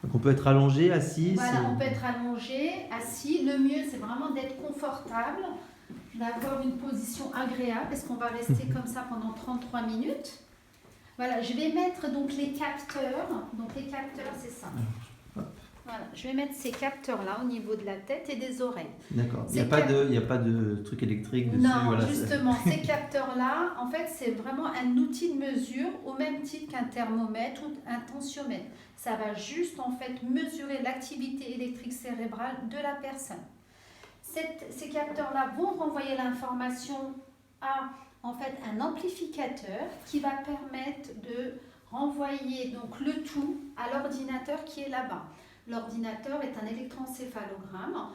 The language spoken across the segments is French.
Donc on peut être allongé, assis. Voilà, on peut être allongé, assis. Le mieux, c'est vraiment d'être confortable, d'avoir une position agréable, parce qu'on va rester comme ça pendant 33 minutes. Voilà, je vais mettre donc les capteurs. Donc les capteurs, c'est ça. Voilà, je vais mettre ces capteurs-là au niveau de la tête et des oreilles. D'accord. Il n'y a pas de truc électrique dessus. Non, voilà, justement, ces capteurs-là, en fait, c'est vraiment un outil de mesure au même titre qu'un thermomètre ou un tensiomètre. Ça va juste, en fait, mesurer l'activité électrique cérébrale de la personne. Ces capteurs-là vont renvoyer l'information à, en fait, un amplificateur qui va permettre de renvoyer donc le tout à l'ordinateur qui est là-bas. L'ordinateur est un électroencéphalogramme.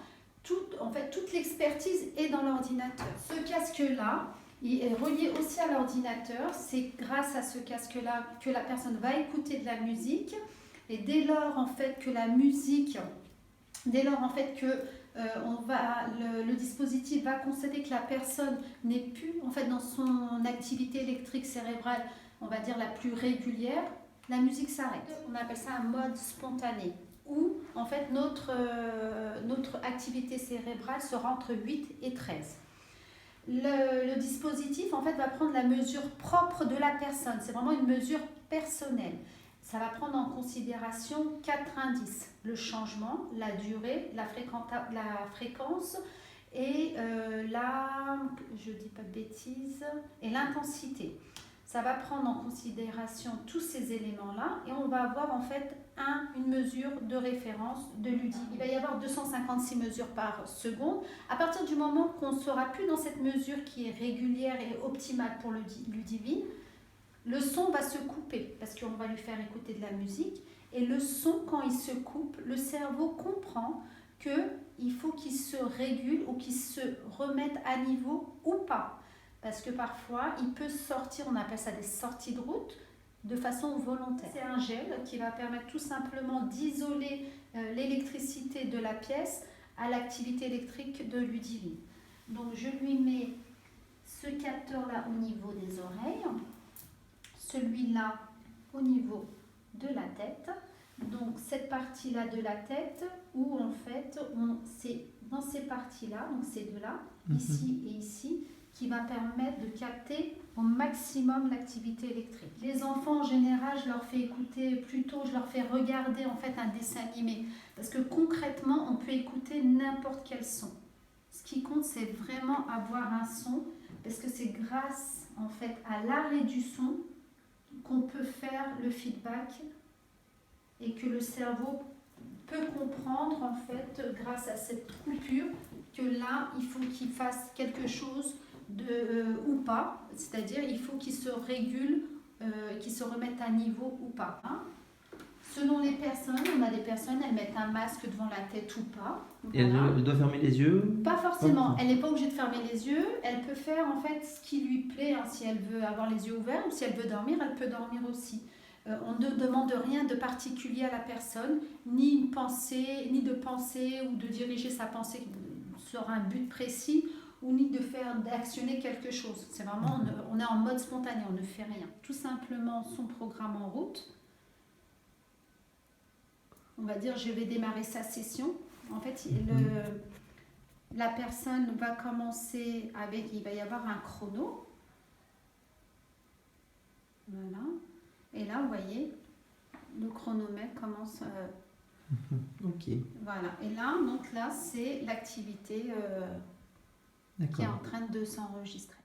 Toute l'expertise est dans l'ordinateur. Ce casque-là, il est relié aussi à l'ordinateur. C'est grâce à ce casque-là que la personne va écouter de la musique. Et dès lors, en fait, que la musique, dès lors, en fait, que le dispositif va constater que la personne n'est plus, en fait, dans son activité électrique cérébrale, on va dire la plus régulière, la musique s'arrête. On appelle ça un mode spontané, où en fait notre activité cérébrale sera entre 8 et 13. Le dispositif en fait va prendre la mesure propre de la personne, c'est vraiment une mesure personnelle. Ça va prendre en considération 4 indices: le changement, la durée, la fréquence et je dis pas de bêtises, et l'intensité. Ça va prendre en considération tous ces éléments-là et on va avoir en fait une mesure de référence de Ludivine. Il va y avoir 256 mesures par seconde. À partir du moment qu'on ne sera plus dans cette mesure qui est régulière et optimale pour Ludivine, le son va se couper parce qu'on va lui faire écouter de la musique. Et le son, quand il se coupe, le cerveau comprend qu'il faut qu'il se régule ou qu'il se remette à niveau ou pas. Parce que parfois, il peut sortir, on appelle ça des sorties de route, de façon volontaire. C'est un gel qui va permettre tout simplement d'isoler l'électricité de la pièce à l'activité électrique de Ludivine. Donc je lui mets ce capteur-là au niveau des oreilles, celui-là au niveau de la tête. Donc cette partie-là de la tête où en fait, c'est dans ces parties-là, donc ces deux-là, ici et ici, qui va permettre de capter au maximum l'activité électrique. Les enfants, en général, je leur fais écouter plutôt, je leur fais regarder en fait un dessin animé. Parce que concrètement, on peut écouter n'importe quel son. Ce qui compte, c'est vraiment avoir un son, parce que c'est grâce en fait à l'arrêt du son qu'on peut faire le feedback et que le cerveau peut comprendre en fait grâce à cette coupure que là, il faut qu'il fasse quelque chose ou pas, c'est-à-dire il faut qu'il se régule, qu'il se remette à niveau ou pas. Hein. Selon les personnes, on a des personnes, elles mettent un masque devant la tête ou pas. Et voilà. Elle doit fermer les yeux? Pas forcément, elle n'est pas obligée de fermer les yeux, elle peut faire en fait ce qui lui plaît, hein. Si elle veut avoir les yeux ouverts ou si elle veut dormir, elle peut dormir aussi. On ne demande rien de particulier à la personne, ni de penser ou de diriger sa pensée sur un but précis, ou ni d'actionner quelque chose. C'est vraiment, on est en mode spontané, on ne fait rien. Tout simplement son programme en route. On va dire, je vais démarrer sa session. En fait, la personne va commencer avec, il va y avoir un chrono. Voilà. Et là, vous voyez, le chronomètre commence. Ok. Voilà. Et là, donc là, c'est l'activité qui est en train de s'enregistrer.